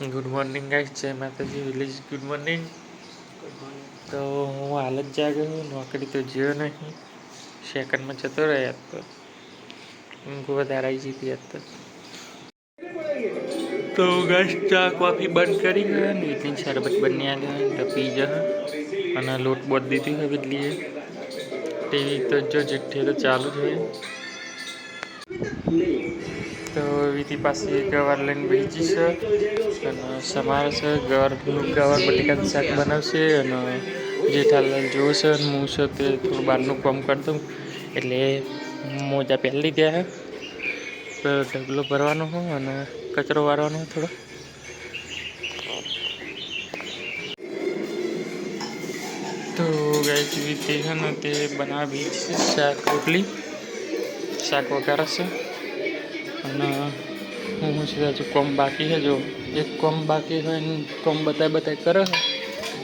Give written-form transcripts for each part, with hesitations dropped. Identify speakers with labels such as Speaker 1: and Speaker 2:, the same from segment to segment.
Speaker 1: Good morning guys, જય માતાજી. Village good morning. તો હું હાલ જ જાગ્યો, નોકરી તો જ્યો નહીં. સેકન્ડમાં જતો રહ્યા તો ઊંઘ વધારે આવી જતી હતી. તો ગાઈસ ચા કોફી બંધ કરી ગયા ને એટલી શરબત બની આવ્યા તો પી જા અને લોટ બોટ દીધી હવે બદલીએ. ટીવી તો જો જેઠે તો ચાલુ જ હોય. તો વિધિ પાસે ગવાર લઈને બેસી છે અને સમારે છે. ગવાર બટેકાનું શાક બનાવશે અને જેઠાલાલ જોશે અને હું છે તે થોડું બહારનું કામ કરતું એટલે મોજા પહેરી લીધા છે. ઢગલો ભરવાનો હોય અને કચરો વારવાનો થોડો. તો ગાઈસ વિધિ છે ને તે બનાવી છે શાક રોટલી, શાક વઘારે છે અને હું છે હજુ કોમ બાકી છે. જો એક કોમ બાકી હોય ને કોમ બતાય કરે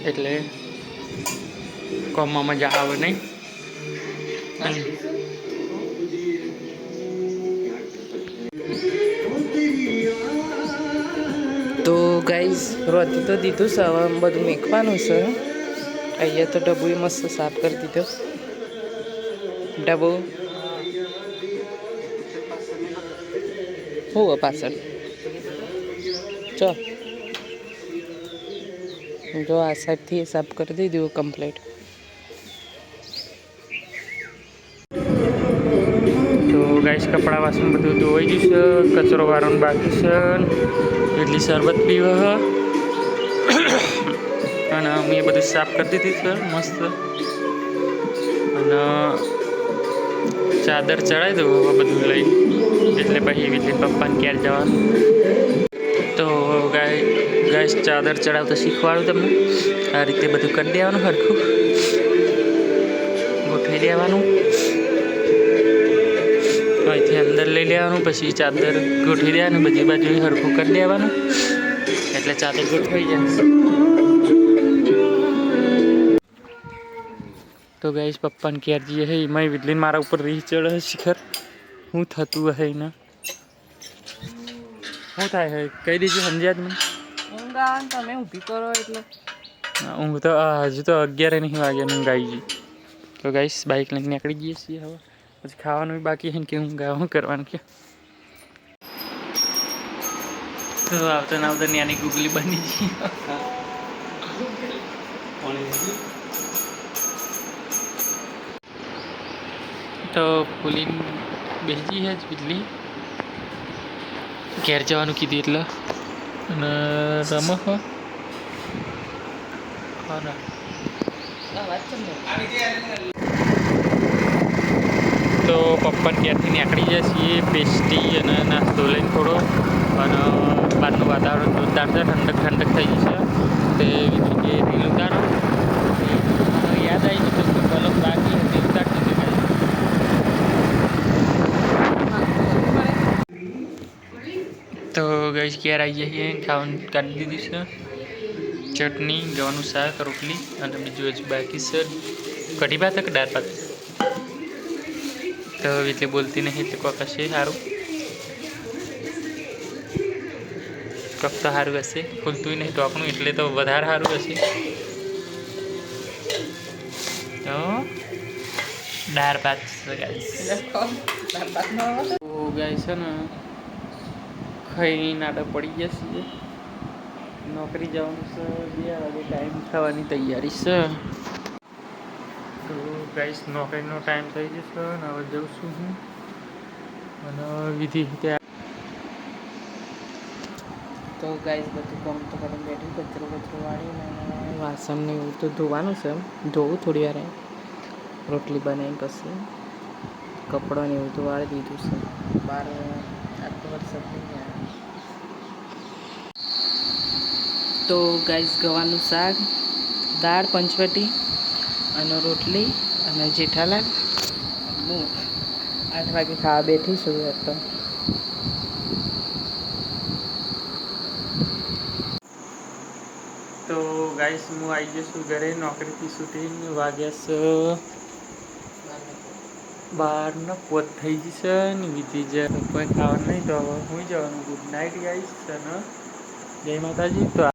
Speaker 1: એટલે કોમમાં મજા આવે નહીં.
Speaker 2: તો ગાઈઝ રોધી તો દીધું છે, હવે બધું મેકવાનું છે. અહીંયા તો ડબ્બુ મસ્ત સાફ કરી દીધો. ડબ્બુ હું પાછળ જો આ સાઈડથી સાફ કરી દીધું કમ્પ્લીટ.
Speaker 1: તો ગાઈસ કપડાં વાસણ બધું ધોવાઈ ગયું છે, કચરો વારવાનું બાકી છે. એટલી શરબત પીવા અને મેં બધું સાફ કરી દીધી છે મસ્ત. અને ચાદર ચડાવી દઉં હવે બધું લઈ એટલે પછી વિધિ પપ્પાને ક્યારે જવાનું. તો ગાઈસ ચાદર ચડાવતા શીખવાડું તમને. આ રીતે બધું કરી દેવાનું, સરખું ગોઠવી દેવાનું. અહીંથી અંદર લઈ લેવાનું, પછી ચાદર ગોઠવી દેવાનું, બધી બાજુ સરખું કરી દેવાનું એટલે ચાદર ગોઠવાઈ જાય. તો ગાઈસ પપ્પાને ક્યારે જઈએ હે એમાં વિટલીને મારા ઉપર રીહ ચડે શિખર. શું થતું હશે એને, શું થાય હે કહી દીધું સમજ્યા જ મને.
Speaker 2: ઊંઘ આવે તમે ઊભી કરો એટલે
Speaker 1: ઊંઘ તો હજુ તો 11 નહીં વાગ્યા ઊંઘ આવી ગઈ. તો ગાઈસ બાઇક લઈને નીકળી જઈએ છીએ. હવે પછી ખાવાનું બી બાકી છે ને કે ઊંઘ આવે શું કરવાનું કે. તો આવતા ના આવતા નાની ગુગલી બની ગઈ. તો ફૂલી બેસી છે જ બિજલી ઘેર જવાનું કીધું એટલે અને રમો તો પપ્પાને ક્યારથી નીકળી જાય છીએ પેસ્ટી અને નાસ્તો લઈને થોડો. અને બહારનું વાતાવરણ જોરદાર છે, ઠંડક થઈ જશે. તે કે રીલ ઉતારો યાદ આવી ગયું તો પલક બાકી હતી ઉતારતી હતી. તો ગઈ ક્યારે આવી જઈએ, ખાવાનું કાઢી દીધું છે. ચટણી, ગવાનું શાક, રોટલી અને બીજું હજુ બાકી છે. કઢી ભાત કે દાળ ભાત તો એટલે બોલતી નહીં એટલે કોક હશે સારું. કપ તો સારું હશે, ખુલતું નહીં ટોકનું એટલે તો વધારે સારું હશે. તો દાળ ભાત ગાઈસ છે ને ખાઈ નાટક પડી ગયા છીએ. નોકરી જવાનું છે, 2 વાગે ટાઈમ થવાની તૈયારી છે. તો ગાઈસ નોકરીનો ટાઈમ થઈ જશે અને હવે જઉં છું હું અને વિધિ ત્યાં.
Speaker 2: તો ગાઈઝ બધું કામ તો કરીને બેઠું, કચરો વાળીને વાસણ ને એવું તો ધોવાનું છે. ધોવું થોડી વાર, રોટલી બનાવી પછી કપડાં ને એવું તો વાળી દીધું છે. બહાર આટલો વરસાદ નહીં આવે. તો ગાઈઝ ગવાનું શાક, દાળ, પંચવટી અને રોટલી અને જેઠાલાલ હું 8 વાગે ખાવા બેઠી છું. તો
Speaker 1: તો ગાઈસ હું આવી જઈશું ઘરે નોકરીથી શૂટિંગ વાગ્યા છે 12 પોત થઈ જશે ને વિધિ જે કોઈ ખાવાનું નહીં તો હવે હું જવાનું. ગુડ નાઇટ ગાઈસ અને જય માતાજી. તો